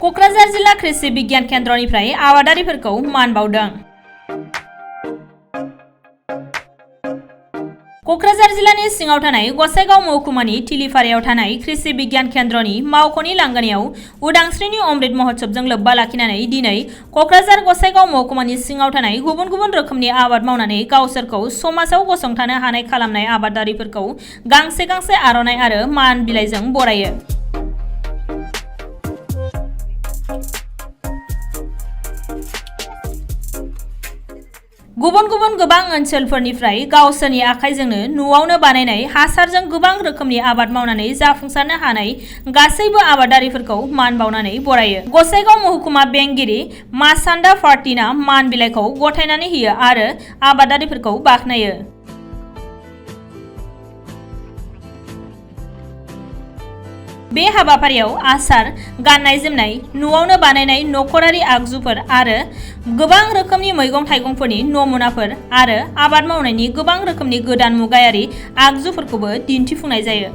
क'क्राझार जिल्ला कृषि बिगियान केन्द्रनिफ्राय आबादारिफोरखौ मान बावदों। क'क्राझार जिल्लानि सिङाव थानाय गसाइगाव महकुमानि तिलिफारायाव थानाय कृषि बिगियान केन्द्रनि मावख'नि लांगोनायाव उदांस्रिनि अमृत महोत्सवजों लोब्बा लाखिनानै दिनै क'क्राझार गसाइगाव महकुमानि सिङाव थानाय गुबुन गुबुन रोखोमनि आबाद मावनानै गावसोरखौ समाजाव गसंथानो हानाय खालामनाय आबादारिफोरखौ गांसे गांसे आर'नाइ आरो मान बिलाइजों बरायो। गुबुन गुबुन गोबां ओनसोलफोरनिफ्राय गावसोरनि आखाइजोंनो न'आवनो बानायनाय हासारजों गोबां रोखोमनि आबाद मावनानै जाफुंसारनो हानाय गासैबो आबादारिफोरखौ मान बावनानै बरायो। गसाइगाव महकुमा बेंगिरि मासान्दा फार्टिना मान बिलाइखौ गथायनानै होयो आरो आबादारिफोरखौ बाख्नायो। बे हाबाफारियाव आसार, गाननाय जोमनाय, न'आवनो बानायनाय नखरारि आगजुफोर आरो गोबां रोखोमनि मैगं थाइगंफोरनि नमुनाफोर आरो आबाद मावनायनि गोबां रोखोमनि गोदान मुगायारि आगजुफोरखौबो दिन्थिफुंनाय जायो।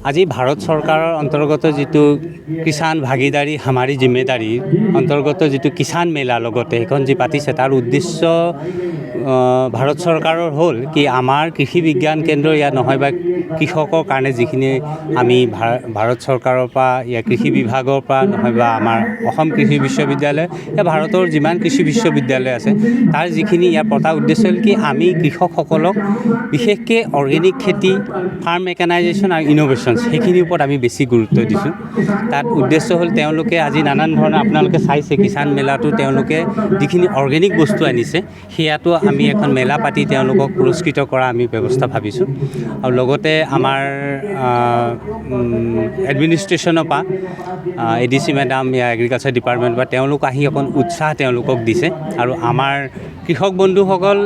আজি ভাৰত চৰকাৰৰ অন্তৰ্গত যিটো কিষাণ ভাগিদাৰী হামাৰী জিম্মেদাৰী অন্তৰ্গত যিটো কিষাণ মেলা লগতে সেইখন যি পাতিছে তাৰ উদ্দেশ্য ভাৰত চৰকাৰৰ হ'ল কি আমাৰ কৃষি বিজ্ঞান কেন্দ্ৰ ইয়াত নহয় বা কৃষকৰ কাৰণে যিখিনি আমি ভাৰত চৰকাৰৰ পৰা ইয়াৰ কৃষি বিভাগৰ পৰা নহয় বা আমাৰ অসম কৃষি বিশ্ববিদ্যালয় या ভাৰতৰ যিমান কৃষি বিশ্ববিদ্যালয় আছে তাৰ যিখিনি ইয়াৰ পতা উদ্দেশ্য হ'ল কি আমি কৃষকসকলক বিশেষকৈ অৰ্গেনিক খেতি, ফাৰ্ম মেকানাইজেশ্যন আৰু ইনোভেশ্যন সেইখিনিৰ ওপৰত আমি বেছি গুৰুত্ব দিছোঁ। তাত উদ্দেশ্য হ'ল তেওঁলোকে আজি নানান ধৰণৰ আপোনালোকে চাইছে কিষাণ মেলাটো তেওঁলোকে যিখিনি অৰ্গেনিক বস্তু আনিছে সেয়াটো আমি এখন মেলা পাতি তেওঁলোকক পুৰস্কৃত কৰা আমি ব্যৱস্থা ভাবিছোঁ। আৰু লগতে আমাৰ এডমিনিষ্ট্ৰেশ্যনৰ পৰা ADC মেডাম या এগ্ৰিকালচাৰ ডিপাৰ্টমেণ্ট বা তেওঁলোক আহি অকণ উৎসাহ তেওঁলোকক দিছে আৰু আমাৰ কৃষক বন্ধুসকল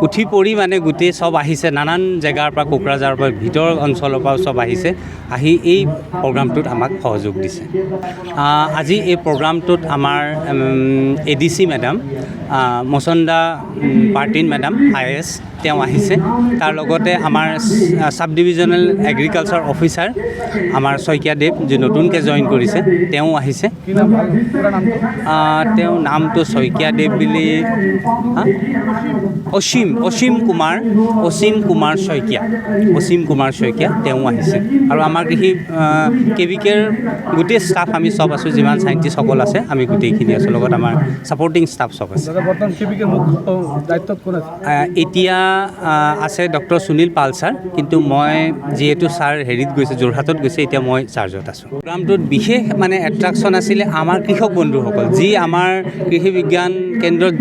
উঠি পৰি মানে গোটেই চব আহিছে নানান জেগাৰ পৰা কোকৰাঝাৰৰ পৰা ভিতৰ অঞ্চলৰ পৰা চব আহিছে আহি এই প্ৰগ্ৰামটোত আমাক সহযোগ দিছে। আজি এই প্ৰগ্ৰামটোত আমাৰ ADC মেডাম মচন্দা পাৰ্টিন মেডাম IAS তেওঁ আহিছে। তাৰ লগতে আমাৰ সাব ডিভিজনেল এগ্ৰিকালচাৰ অফিচাৰ আমাৰ শইকীয়া দেৱ যি নতুনকৈ জইন কৰিছে তেওঁ আহিছে। তেওঁ নামটো শইকীয়া দেৱ বুলি অসীম কুমাৰ শইকীয়া তেওঁ আহিছে। আৰু আমাৰ কৃষি KVKৰ গোটেই ষ্টাফ আমি চব আছোঁ, যিমান চাইণ্টিষ্টসকল আছে আমি গোটেইখিনি আছোঁ, লগত আমাৰ ছাপৰ্টিং ষ্টাফ চব আছে। এতিয়া আছে ডক্টৰ সুনীল পাল ছাৰ, কিন্তু মই যিহেতু ছাৰ হেৰিত গৈছে যোৰহাটত গৈছে এতিয়া মই চাৰ্জত আছোঁ। প্ৰগ্ৰামটোত বিশেষ মানে এট্ৰাকশ্যন আছিলে আমাৰ কৃষক বন্ধুসকল যি আমাৰ কৃষি বিজ্ঞান কেন্দ্ৰত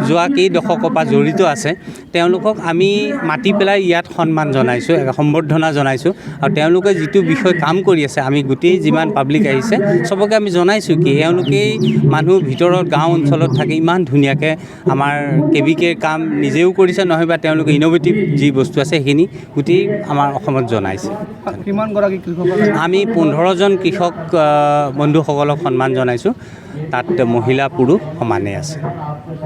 যোৱা কেই দশকৰ পৰা জড়িত আছে তেওঁলোকক আমি মাতি পেলাই ইয়াত সন্মান জনাইছোঁ, সম্বৰ্ধনা জনাইছোঁ। আৰু তেওঁলোকে যিটো বিষয় কাম কৰি আছে আমি গোটেই যিমান পাব্লিক আহিছে চবকে আমি জনাইছোঁ কি এওঁলোকেই মানুহ ভিতৰত গাঁও অঞ্চলত থাকি ইমান ধুনীয়াকৈ আমাৰ KVKৰ কাম নিজেও কৰিছে নহয় বা তেওঁলোকে ইনোভেটিভ যি বস্তু আছে সেইখিনি গোটেই আমাৰ অসমত জনাইছে। আমি 15জন কৃষক বন্ধুসকলক সন্মান জনাইছোঁ, তাত মহিলা পুৰুষ সমানেই আছে।